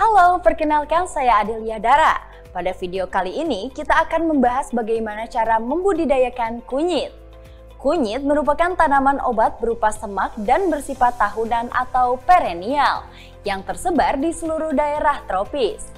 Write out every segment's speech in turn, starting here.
Halo, perkenalkan saya Adelia Dara. Pada video kali ini kita akan membahas bagaimana cara membudidayakan kunyit. Kunyit merupakan tanaman obat berupa semak dan bersifat tahunan atau perennial yang tersebar di seluruh daerah tropis.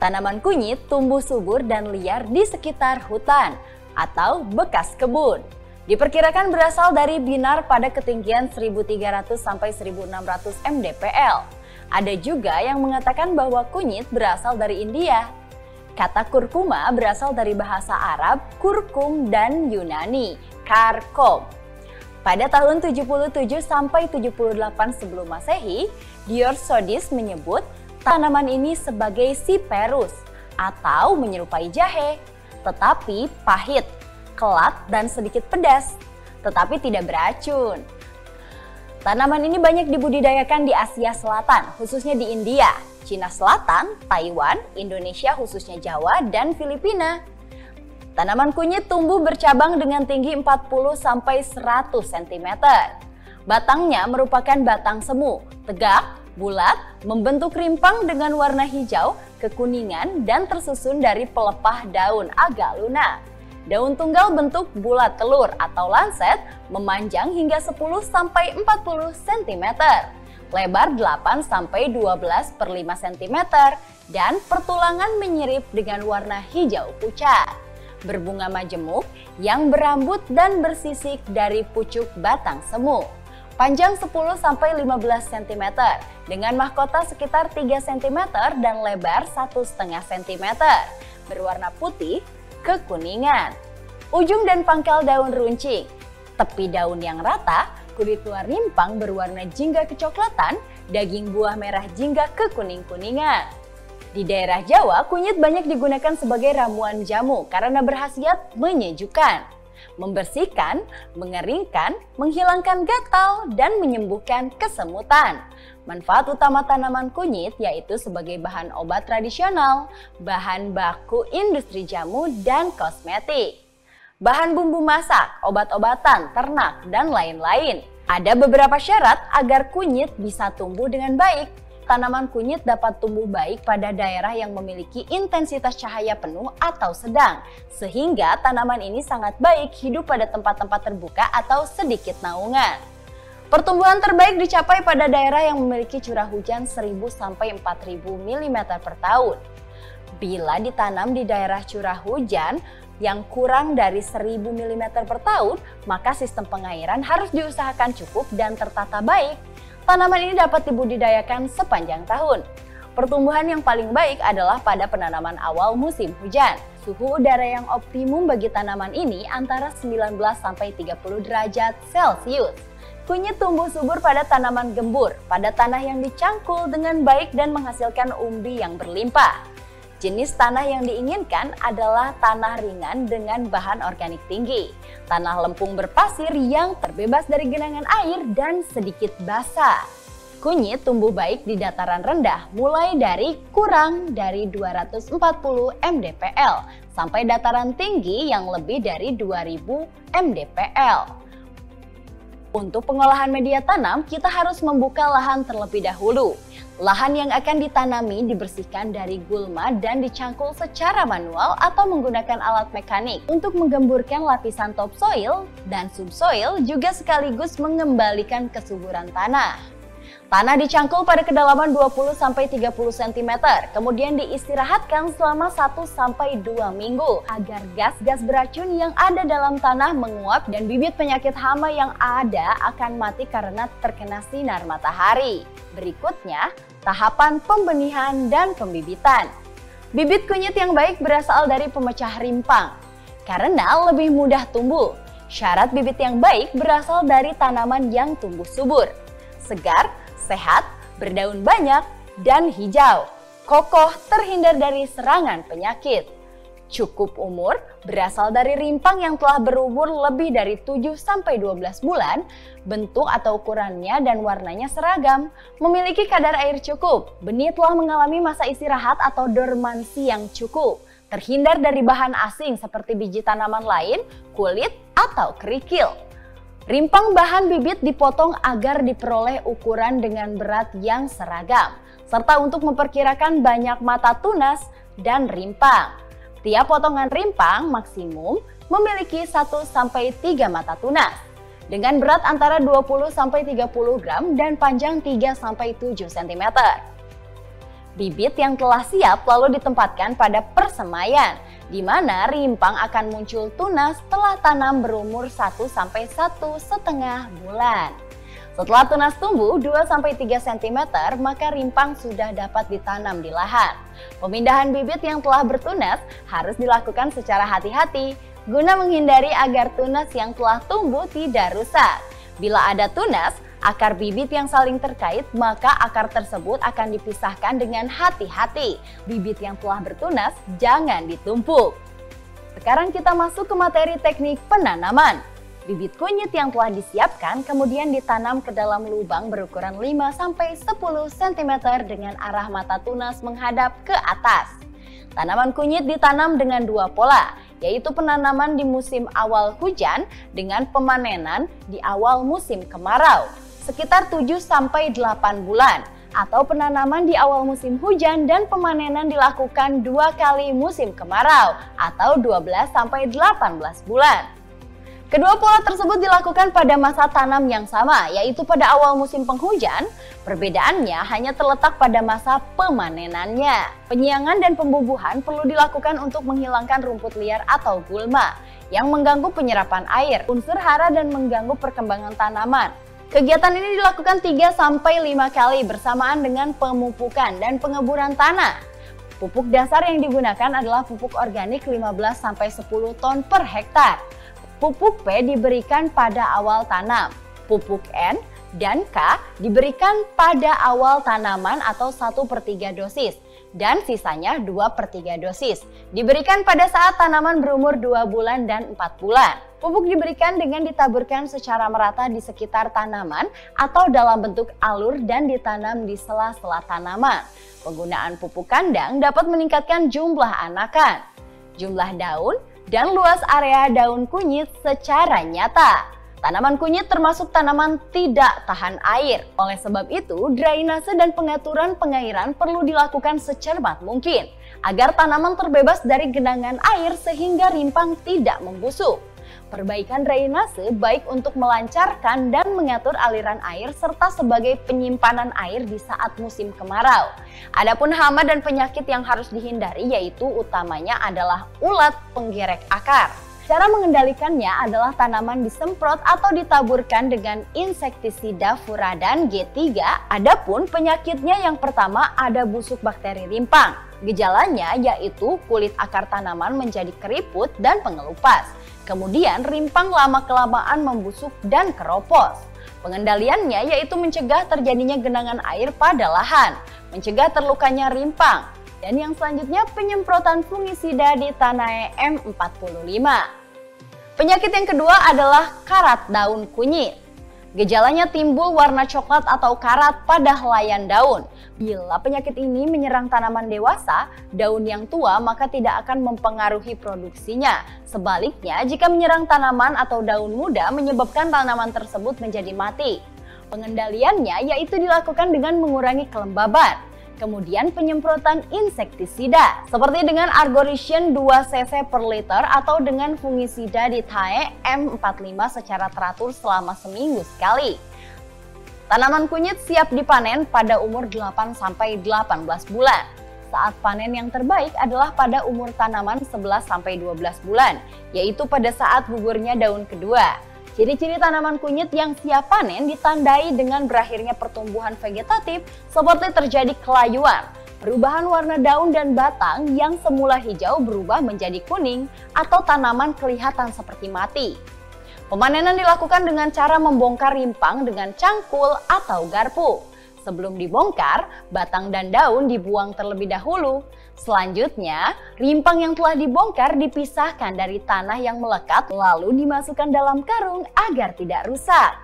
Tanaman kunyit tumbuh subur dan liar di sekitar hutan atau bekas kebun. Diperkirakan berasal dari Binar pada ketinggian 1300 sampai 1600 mdpl. Ada juga yang mengatakan bahwa kunyit berasal dari India. Kata kurkuma berasal dari bahasa Arab kurkum dan Yunani karkom. Pada tahun 77 sampai 78 sebelum Masehi, Dioscorides menyebut tanaman ini sebagai cyperus atau menyerupai jahe, tetapi pahit, kelat dan sedikit pedas, tetapi tidak beracun. Tanaman ini banyak dibudidayakan di Asia Selatan, khususnya di India, Cina Selatan, Taiwan, Indonesia khususnya Jawa, dan Filipina. Tanaman kunyit tumbuh bercabang dengan tinggi 40 sampai 100 cm. Batangnya merupakan batang semu, tegak, bulat, membentuk rimpang dengan warna hijau, kekuningan, dan tersusun dari pelepah daun agak lunak. Daun tunggal bentuk bulat telur atau lanset memanjang hingga 10 sampai 40 cm, lebar 8 sampai 12 per 5 cm, dan pertulangan menyirip dengan warna hijau pucat. Berbunga majemuk yang berambut dan bersisik dari pucuk batang semu. Panjang 10 sampai 15 cm dengan mahkota sekitar 3 cm dan lebar 1,5 cm. Berwarna putih kekuningan. Ujung dan pangkal daun runcing, tepi daun yang rata, kulit luar rimpang berwarna jingga kecoklatan, daging buah merah jingga kekuning-kuningan. Di daerah Jawa, kunyit banyak digunakan sebagai ramuan jamu karena berkhasiat menyejukkan, membersihkan, mengeringkan, menghilangkan gatal, dan menyembuhkan kesemutan. Manfaat utama tanaman kunyit yaitu sebagai bahan obat tradisional, bahan baku industri jamu dan kosmetik, bahan bumbu masak, obat-obatan, ternak, dan lain-lain. Ada beberapa syarat agar kunyit bisa tumbuh dengan baik. Tanaman kunyit dapat tumbuh baik pada daerah yang memiliki intensitas cahaya penuh atau sedang, sehingga tanaman ini sangat baik hidup pada tempat-tempat terbuka atau sedikit naungan. Pertumbuhan terbaik dicapai pada daerah yang memiliki curah hujan 1000 sampai 4000 mm per tahun. Bila ditanam di daerah curah hujan yang kurang dari 1000 mm per tahun, maka sistem pengairan harus diusahakan cukup dan tertata baik. Tanaman ini dapat dibudidayakan sepanjang tahun. Pertumbuhan yang paling baik adalah pada penanaman awal musim hujan. Suhu udara yang optimum bagi tanaman ini antara 19 sampai 30 derajat Celcius. Kunyit tumbuh subur pada tanaman gembur, pada tanah yang dicangkul dengan baik dan menghasilkan umbi yang berlimpah. Jenis tanah yang diinginkan adalah tanah ringan dengan bahan organik tinggi, tanah lempung berpasir yang terbebas dari genangan air dan sedikit basah. Kunyit tumbuh baik di dataran rendah mulai dari kurang dari 240 mdpl sampai dataran tinggi yang lebih dari 2000 mdpl. Untuk pengolahan media tanam, kita harus membuka lahan terlebih dahulu. Lahan yang akan ditanami dibersihkan dari gulma dan dicangkul secara manual atau menggunakan alat mekanik untuk menggemburkan lapisan topsoil dan subsoil, juga sekaligus mengembalikan kesuburan tanah. Tanah dicangkul pada kedalaman 20 sampai 30 cm, kemudian diistirahatkan selama 1 sampai 2 minggu agar gas-gas beracun yang ada dalam tanah menguap dan bibit penyakit hama yang ada akan mati karena terkena sinar matahari. Berikutnya, tahapan pembenihan dan pembibitan. Bibit kunyit yang baik berasal dari pemecah rimpang karena lebih mudah tumbuh. Syarat bibit yang baik berasal dari tanaman yang tumbuh subur, segar, sehat, berdaun banyak, dan hijau, kokoh, terhindar dari serangan penyakit. Cukup umur berasal dari rimpang yang telah berumur lebih dari 7 sampai 12 bulan, bentuk atau ukurannya dan warnanya seragam, memiliki kadar air cukup, benih telah mengalami masa istirahat atau dormansi yang cukup, terhindar dari bahan asing seperti biji tanaman lain, kulit, atau kerikil. Rimpang bahan bibit dipotong agar diperoleh ukuran dengan berat yang seragam, serta untuk memperkirakan banyak mata tunas dan rimpang. Tiap potongan rimpang maksimum memiliki 1-3 mata tunas, dengan berat antara 20-30 gram dan panjang 3-7 cm. Bibit yang telah siap lalu ditempatkan pada persemaian, di mana rimpang akan muncul tunas setelah tanam berumur 1-1,5 bulan. Setelah tunas tumbuh 2-3 cm, maka rimpang sudah dapat ditanam di lahan. Pemindahan bibit yang telah bertunas harus dilakukan secara hati-hati, guna menghindari agar tunas yang telah tumbuh tidak rusak. Bila ada tunas, akar bibit yang saling terkait, maka akar tersebut akan dipisahkan dengan hati-hati. Bibit yang telah bertunas jangan ditumpuk. Sekarang kita masuk ke materi teknik penanaman. Bibit kunyit yang telah disiapkan kemudian ditanam ke dalam lubang berukuran 5-10 cm dengan arah mata tunas menghadap ke atas. Tanaman kunyit ditanam dengan 2 pola, yaitu penanaman di musim awal hujan dengan pemanenan di awal musim kemarau, sekitar 7-8 bulan, atau penanaman di awal musim hujan dan pemanenan dilakukan 2 kali musim kemarau, atau 12-18 bulan. Kedua pola tersebut dilakukan pada masa tanam yang sama, yaitu pada awal musim penghujan. Perbedaannya hanya terletak pada masa pemanenannya. Penyiangan dan pembubuhan perlu dilakukan untuk menghilangkan rumput liar atau gulma yang mengganggu penyerapan air, unsur hara dan mengganggu perkembangan tanaman. Kegiatan ini dilakukan 3-5 kali bersamaan dengan pemupukan dan pengeburan tanah. Pupuk dasar yang digunakan adalah pupuk organik 15-10 ton per hektar. Pupuk P diberikan pada awal tanam, pupuk N dan K diberikan pada awal tanaman atau 1/3 dosis, dan sisanya 2/3 dosis. Diberikan pada saat tanaman berumur 2 bulan dan 4 bulan. Pupuk diberikan dengan ditaburkan secara merata di sekitar tanaman atau dalam bentuk alur dan ditanam di sela-sela tanaman. Penggunaan pupuk kandang dapat meningkatkan jumlah anakan, jumlah daun, dan luas area daun kunyit secara nyata. Tanaman kunyit termasuk tanaman tidak tahan air. Oleh sebab itu, drainase dan pengaturan pengairan perlu dilakukan secermat mungkin agar tanaman terbebas dari genangan air sehingga rimpang tidak membusuk. Perbaikan drainase baik untuk melancarkan dan mengatur aliran air serta sebagai penyimpanan air di saat musim kemarau. Adapun hama dan penyakit yang harus dihindari yaitu utamanya adalah ulat penggerek akar. Cara mengendalikannya adalah tanaman disemprot atau ditaburkan dengan insektisida Furadan G3. Adapun penyakitnya yang pertama ada busuk bakteri rimpang. Gejalanya yaitu kulit akar tanaman menjadi keriput dan pengelupas. Kemudian rimpang lama-kelamaan membusuk dan keropos. Pengendaliannya yaitu mencegah terjadinya genangan air pada lahan, mencegah terlukanya rimpang, dan yang selanjutnya penyemprotan fungisida di Tanae M45. Penyakit yang kedua adalah karat daun kunyit. Gejalanya timbul warna coklat atau karat pada helaian daun. Bila penyakit ini menyerang tanaman dewasa, daun yang tua maka tidak akan mempengaruhi produksinya. Sebaliknya, jika menyerang tanaman atau daun muda menyebabkan tanaman tersebut menjadi mati. Pengendaliannya yaitu dilakukan dengan mengurangi kelembaban. Kemudian penyemprotan insektisida seperti dengan Argorisien 2 cc per liter atau dengan fungisida di Tae M45 secara teratur selama seminggu sekali. Tanaman kunyit siap dipanen pada umur 8-18 bulan. Saat panen yang terbaik adalah pada umur tanaman 11-12 bulan, yaitu pada saat gugurnya daun kedua. Ciri-ciri tanaman kunyit yang siap panen ditandai dengan berakhirnya pertumbuhan vegetatif seperti terjadi kelayuan, perubahan warna daun dan batang yang semula hijau berubah menjadi kuning atau tanaman kelihatan seperti mati. Pemanenan dilakukan dengan cara membongkar rimpang dengan cangkul atau garpu. Sebelum dibongkar, batang dan daun dibuang terlebih dahulu. Selanjutnya, rimpang yang telah dibongkar dipisahkan dari tanah yang melekat lalu dimasukkan dalam karung agar tidak rusak.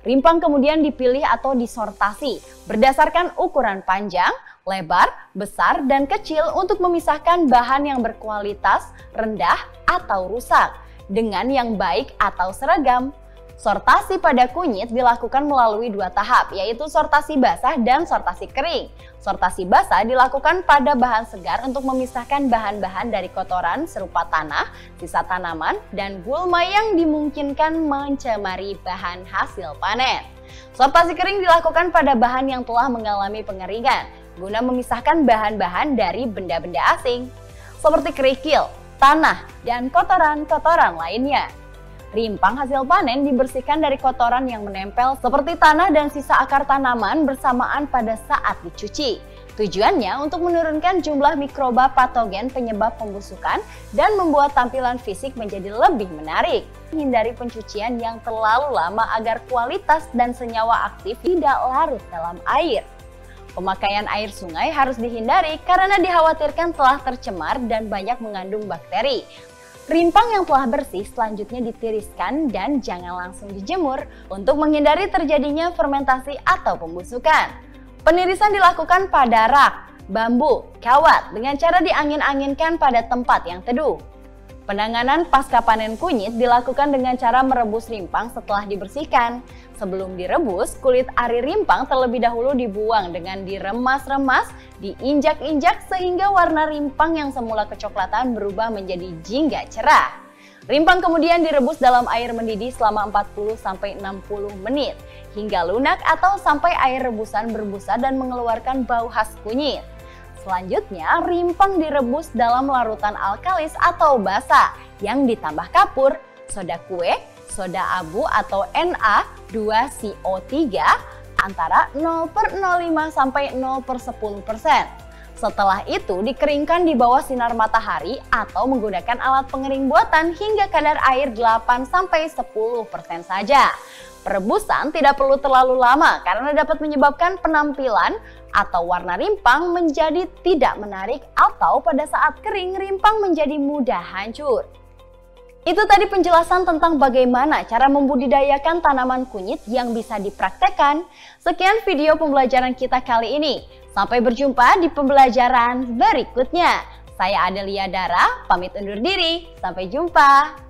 Rimpang kemudian dipilih atau disortasi berdasarkan ukuran panjang, lebar, besar, dan kecil untuk memisahkan bahan yang berkualitas rendah atau rusak dengan yang baik atau seragam. Sortasi pada kunyit dilakukan melalui dua tahap, yaitu sortasi basah dan sortasi kering. Sortasi basah dilakukan pada bahan segar untuk memisahkan bahan-bahan dari kotoran serupa tanah, sisa tanaman, dan gulma yang dimungkinkan mencemari bahan hasil panen. Sortasi kering dilakukan pada bahan yang telah mengalami pengeringan, guna memisahkan bahan-bahan dari benda-benda asing, seperti kerikil, tanah, dan kotoran-kotoran lainnya. Rimpang hasil panen dibersihkan dari kotoran yang menempel seperti tanah dan sisa akar tanaman bersamaan pada saat dicuci. Tujuannya untuk menurunkan jumlah mikroba patogen penyebab pembusukan dan membuat tampilan fisik menjadi lebih menarik. Hindari pencucian yang terlalu lama agar kualitas dan senyawa aktif tidak larut dalam air. Pemakaian air sungai harus dihindari karena dikhawatirkan telah tercemar dan banyak mengandung bakteri. Rimpang yang telah bersih selanjutnya ditiriskan dan jangan langsung dijemur untuk menghindari terjadinya fermentasi atau pembusukan. Penirisan dilakukan pada rak, bambu, kawat dengan cara diangin-anginkan pada tempat yang teduh. Penanganan pasca panen kunyit dilakukan dengan cara merebus rimpang setelah dibersihkan. Sebelum direbus, kulit ari rimpang terlebih dahulu dibuang dengan diremas-remas, diinjak-injak sehingga warna rimpang yang semula kecoklatan berubah menjadi jingga cerah. Rimpang kemudian direbus dalam air mendidih selama 40-60 menit hingga lunak atau sampai air rebusan berbusa dan mengeluarkan bau khas kunyit. Selanjutnya, rimpang direbus dalam larutan alkalis atau basa yang ditambah kapur, soda kue, soda abu atau Na2CO3 antara 0/05 sampai 0/10%. Setelah itu dikeringkan di bawah sinar matahari atau menggunakan alat pengering buatan hingga kadar air 8-10% saja. Perebusan tidak perlu terlalu lama karena dapat menyebabkan penampilan atau warna rimpang menjadi tidak menarik atau pada saat kering rimpang menjadi mudah hancur. Itu tadi penjelasan tentang bagaimana cara membudidayakan tanaman kunyit yang bisa dipraktekkan. Sekian video pembelajaran kita kali ini. Sampai berjumpa di pembelajaran berikutnya. Saya Adelia Dara, pamit undur diri. Sampai jumpa.